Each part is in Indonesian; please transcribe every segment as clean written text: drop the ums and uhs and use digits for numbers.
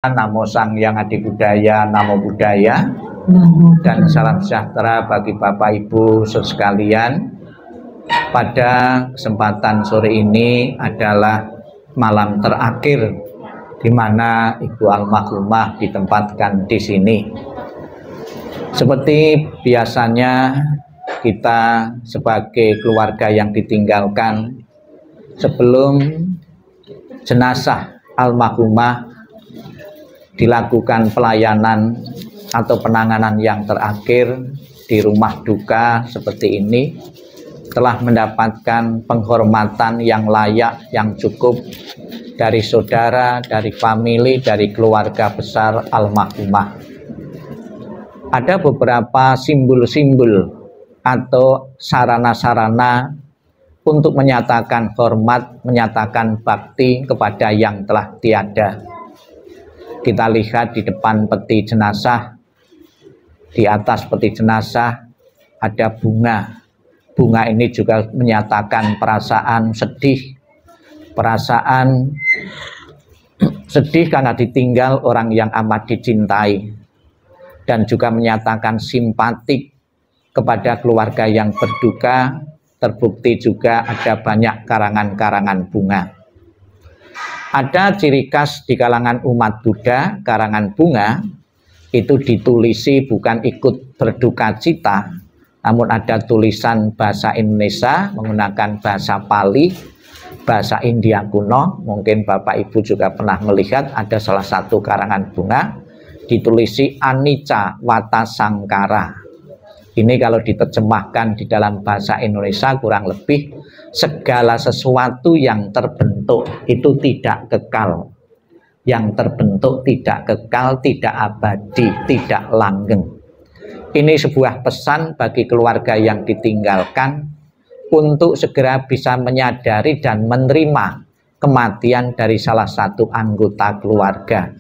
Namo Sang Hyang Adi Budaya, Namo Buddhaya, dan salam sejahtera bagi Bapak Ibu sekalian. Pada kesempatan sore ini adalah malam terakhir di mana Ibu almarhumah ditempatkan di sini. Seperti biasanya kita sebagai keluarga yang ditinggalkan, sebelum jenazah almarhumah dilakukan pelayanan atau penanganan yang terakhir di rumah duka seperti ini, telah mendapatkan penghormatan yang layak, yang cukup dari saudara, dari famili, dari keluarga besar almarhumah. Ada beberapa simbol-simbol atau sarana-sarana untuk menyatakan hormat, menyatakan bakti kepada yang telah tiada. Kita lihat di depan peti jenazah, di atas peti jenazah ada bunga. Bunga ini juga menyatakan perasaan sedih karena ditinggal orang yang amat dicintai, dan juga menyatakan simpatik kepada keluarga yang berduka. Terbukti juga ada banyak karangan-karangan bunga. Ada ciri khas di kalangan umat Buddha, karangan bunga itu ditulisi bukan ikut berduka cita, namun ada tulisan bahasa Indonesia menggunakan bahasa Pali, bahasa India kuno. Mungkin Bapak Ibu juga pernah melihat ada salah satu karangan bunga ditulisi Anicca Wata Sangkara. Ini kalau diterjemahkan di dalam bahasa Indonesia kurang lebih segala sesuatu yang terbentuk itu tidak kekal. Yang terbentuk tidak kekal, tidak abadi, tidak langgeng. Ini sebuah pesan bagi keluarga yang ditinggalkan untuk segera bisa menyadari dan menerima kematian dari salah satu anggota keluarga.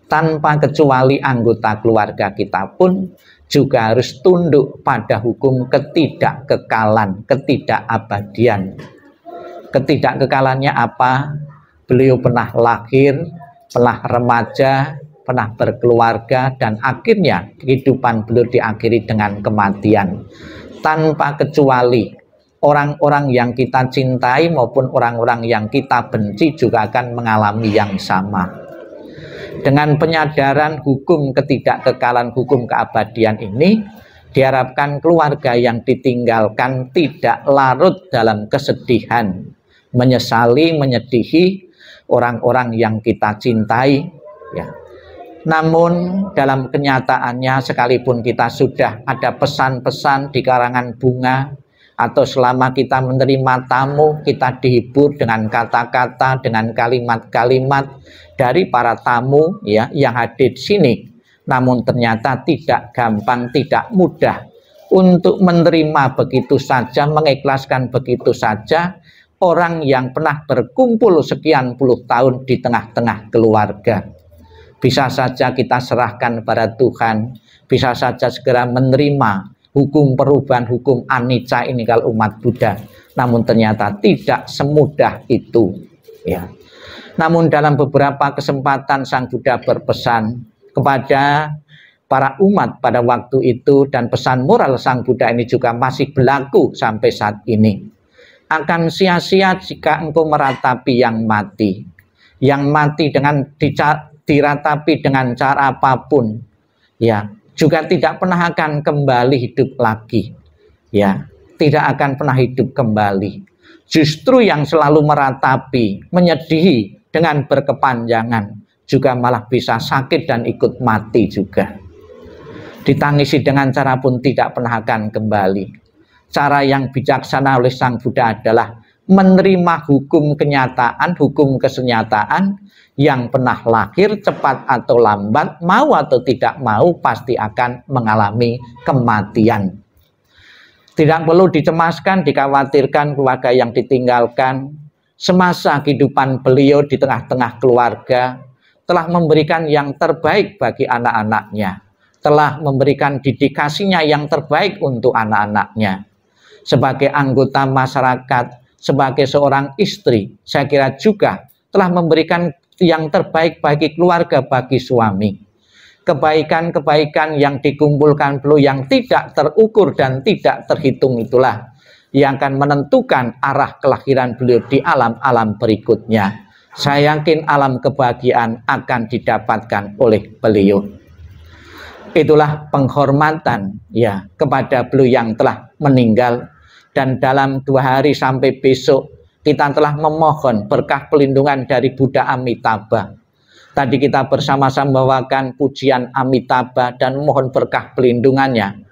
Tanpa kecuali anggota keluarga kita pun juga harus tunduk pada hukum ketidakkekalan, ketidakabadian. Ketidakkekalannya apa? Beliau pernah lahir, pernah remaja, pernah berkeluarga, dan akhirnya kehidupan beliau diakhiri dengan kematian. Tanpa kecuali orang-orang yang kita cintai maupun orang-orang yang kita benci juga akan mengalami yang sama. Dengan penyadaran hukum ketidakkekalan, hukum keabadian ini, diharapkan keluarga yang ditinggalkan tidak larut dalam kesedihan, menyesali, menyedihi orang-orang yang kita cintai. Ya. Namun dalam kenyataannya, sekalipun kita sudah ada pesan-pesan di karangan bunga, atau selama kita menerima tamu, kita dihibur dengan kata-kata, dengan kalimat-kalimat dari para tamu ya yang hadir di sini. Namun ternyata tidak gampang, tidak mudah untuk menerima begitu saja, mengikhlaskan begitu saja orang yang pernah berkumpul sekian puluh tahun di tengah-tengah keluarga. Bisa saja kita serahkan pada Tuhan, bisa saja segera menerima hukum perubahan, hukum anicca ini kalau umat Buddha. Namun ternyata tidak semudah itu ya. Namun dalam beberapa kesempatan Sang Buddha berpesan kepada para umat pada waktu itu, dan pesan moral Sang Buddha ini juga masih berlaku sampai saat ini. Akan sia-sia jika engkau meratapi yang mati. Yang mati dengan diratapi dengan cara apapun ya, juga tidak pernah akan kembali hidup lagi ya, tidak akan pernah hidup kembali. Justru yang selalu meratapi, menyedihi dengan berkepanjangan juga malah bisa sakit dan ikut mati juga. Ditangisi dengan cara pun tidak pernah akan kembali. Cara yang bijaksana oleh Sang Buddha adalah menerima hukum kenyataan, hukum kesenyataan yang pernah lahir cepat atau lambat, mau atau tidak mau pasti akan mengalami kematian. Tidak perlu dicemaskan, dikhawatirkan keluarga yang ditinggalkan. Semasa kehidupan beliau di tengah-tengah keluarga telah memberikan yang terbaik bagi anak-anaknya, telah memberikan dedikasinya yang terbaik untuk anak-anaknya. Sebagai anggota masyarakat, sebagai seorang istri, saya kira juga telah memberikan yang terbaik bagi keluarga, bagi suami. Kebaikan-kebaikan yang dikumpulkan beliau yang tidak terukur dan tidak terhitung itulah yang akan menentukan arah kelahiran beliau di alam-alam berikutnya. Saya yakin alam kebahagiaan akan didapatkan oleh beliau. Itulah penghormatan ya kepada beliau yang telah meninggal. Dan dalam 2 hari sampai besok kita telah memohon berkah pelindungan dari Buddha Amitabha. Tadi kita bersama-sama membawakan pujian Amitabha dan mohon berkah pelindungannya.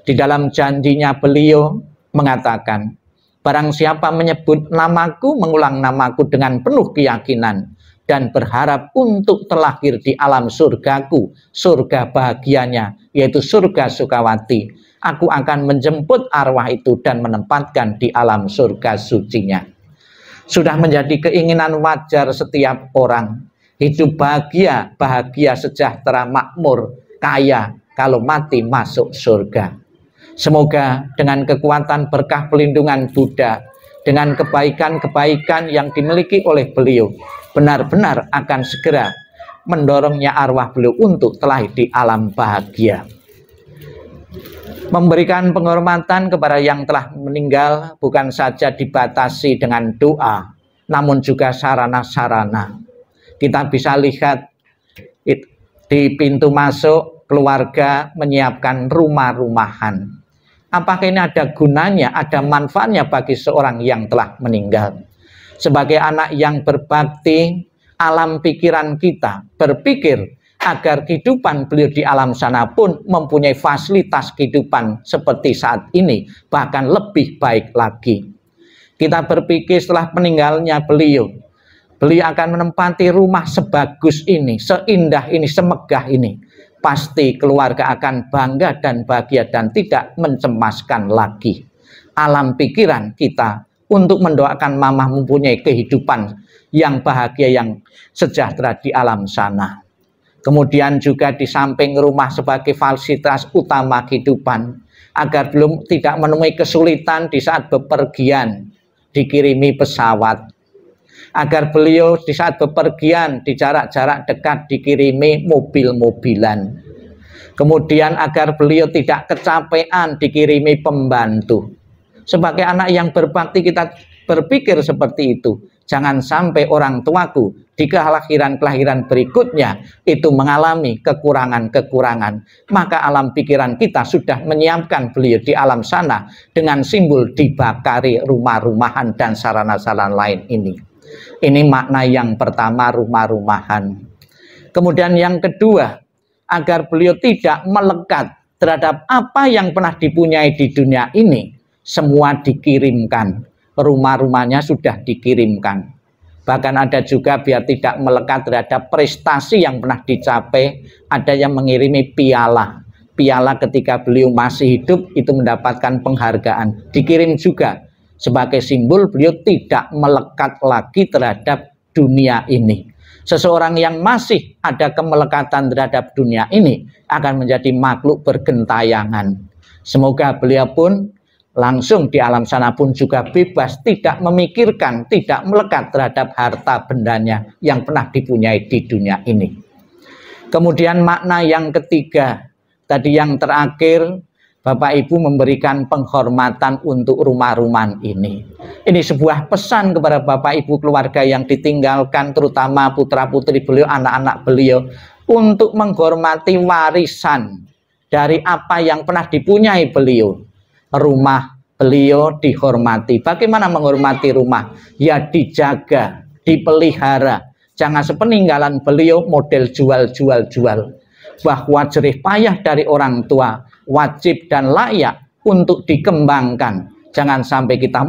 Di dalam janjinya beliau mengatakan, barang siapa menyebut namaku, mengulang namaku dengan penuh keyakinan dan berharap untuk terlahir di alam surgaku, surga bahagianya, yaitu surga Sukawati, aku akan menjemput arwah itu dan menempatkan di alam surga sucinya. Sudah menjadi keinginan wajar setiap orang. Hidup bahagia, bahagia sejahtera, makmur, kaya, kalau mati masuk surga. Semoga dengan kekuatan berkah pelindungan Buddha, dengan kebaikan-kebaikan yang dimiliki oleh beliau, benar-benar akan segera mendorongnya arwah beliau untuk terlahir di alam bahagia. Memberikan penghormatan kepada yang telah meninggal bukan saja dibatasi dengan doa, namun juga sarana-sarana. Kita bisa lihat di pintu masuk keluarga menyiapkan rumah-rumahan. Apakah ini ada gunanya, ada manfaatnya bagi seorang yang telah meninggal? Sebagai anak yang berbakti, alam pikiran kita berpikir agar kehidupan beliau di alam sana pun mempunyai fasilitas kehidupan seperti saat ini, bahkan lebih baik lagi. Kita berpikir setelah meninggalnya beliau akan menempati rumah sebagus ini, seindah ini, semegah ini. Pasti keluarga akan bangga dan bahagia dan tidak mencemaskan lagi. Alam pikiran kita untuk mendoakan mamah mempunyai kehidupan yang bahagia, yang sejahtera di alam sana. Kemudian juga di samping rumah sebagai fasilitas utama kehidupan, agar belum tidak menemui kesulitan di saat bepergian, dikirimi pesawat. Agar beliau di saat bepergian di jarak-jarak dekat dikirimi mobil-mobilan. Kemudian agar beliau tidak kecapean dikirimi pembantu. Sebagai anak yang berbakti kita berpikir seperti itu. Jangan sampai orang tuaku di kelahiran-kelahiran berikutnya itu mengalami kekurangan-kekurangan. Maka alam pikiran kita sudah menyiapkan beliau di alam sana dengan simbol dibakari rumah-rumahan dan sarana-sarana lain ini. Ini makna yang pertama, rumah-rumahan. Kemudian yang kedua, agar beliau tidak melekat terhadap apa yang pernah dipunyai di dunia ini. Semua dikirimkan, rumah-rumahnya sudah dikirimkan. Bahkan ada juga biar tidak melekat terhadap prestasi yang pernah dicapai, ada yang mengirimi piala. Piala ketika beliau masih hidup itu mendapatkan penghargaan, dikirim juga. Sebagai simbol beliau tidak melekat lagi terhadap dunia ini. Seseorang yang masih ada kemelekatan terhadap dunia ini akan menjadi makhluk bergentayangan. Semoga beliau pun langsung di alam sana pun juga bebas, tidak memikirkan, tidak melekat terhadap harta bendanya yang pernah dipunyai di dunia ini. Kemudian makna yang ketiga, tadi yang terakhir, Bapak Ibu memberikan penghormatan untuk rumah-rumahan ini. Ini sebuah pesan kepada Bapak Ibu keluarga yang ditinggalkan, terutama putra-putri beliau, anak-anak beliau, untuk menghormati warisan dari apa yang pernah dipunyai beliau. Rumah beliau dihormati. Bagaimana menghormati rumah? Ya dijaga, dipelihara. Jangan sepeninggalan beliau model jual-jual-jual. Bahwa jerih payah dari orang tua wajib dan layak untuk dikembangkan. Jangan sampai kita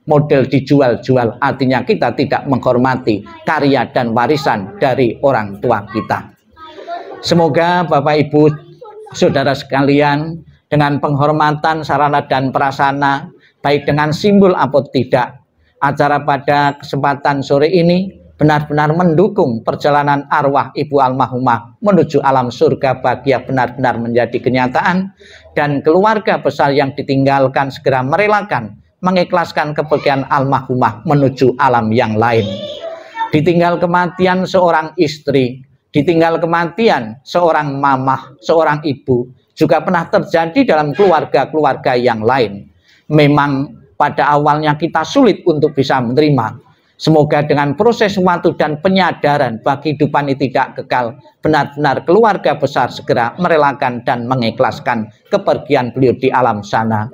model dijual-jual, artinya kita tidak menghormati karya dan warisan dari orang tua kita. Semoga Bapak Ibu saudara sekalian dengan penghormatan sarana dan prasarana, baik dengan simbol atau tidak, acara pada kesempatan sore ini benar-benar mendukung perjalanan arwah Ibu almarhumah menuju alam surga bahagia benar-benar menjadi kenyataan, dan keluarga besar yang ditinggalkan segera merelakan, mengikhlaskan kepergian almarhumah menuju alam yang lain. ditinggal kematian seorang istri, ditinggal kematian seorang mamah, seorang ibu, juga pernah terjadi dalam keluarga-keluarga yang lain. Memang pada awalnya kita sulit untuk bisa menerima. Semoga dengan proses waktu dan penyadaran bagi kehidupan ini tidak kekal, benar-benar keluarga besar segera merelakan dan mengikhlaskan kepergian beliau di alam sana.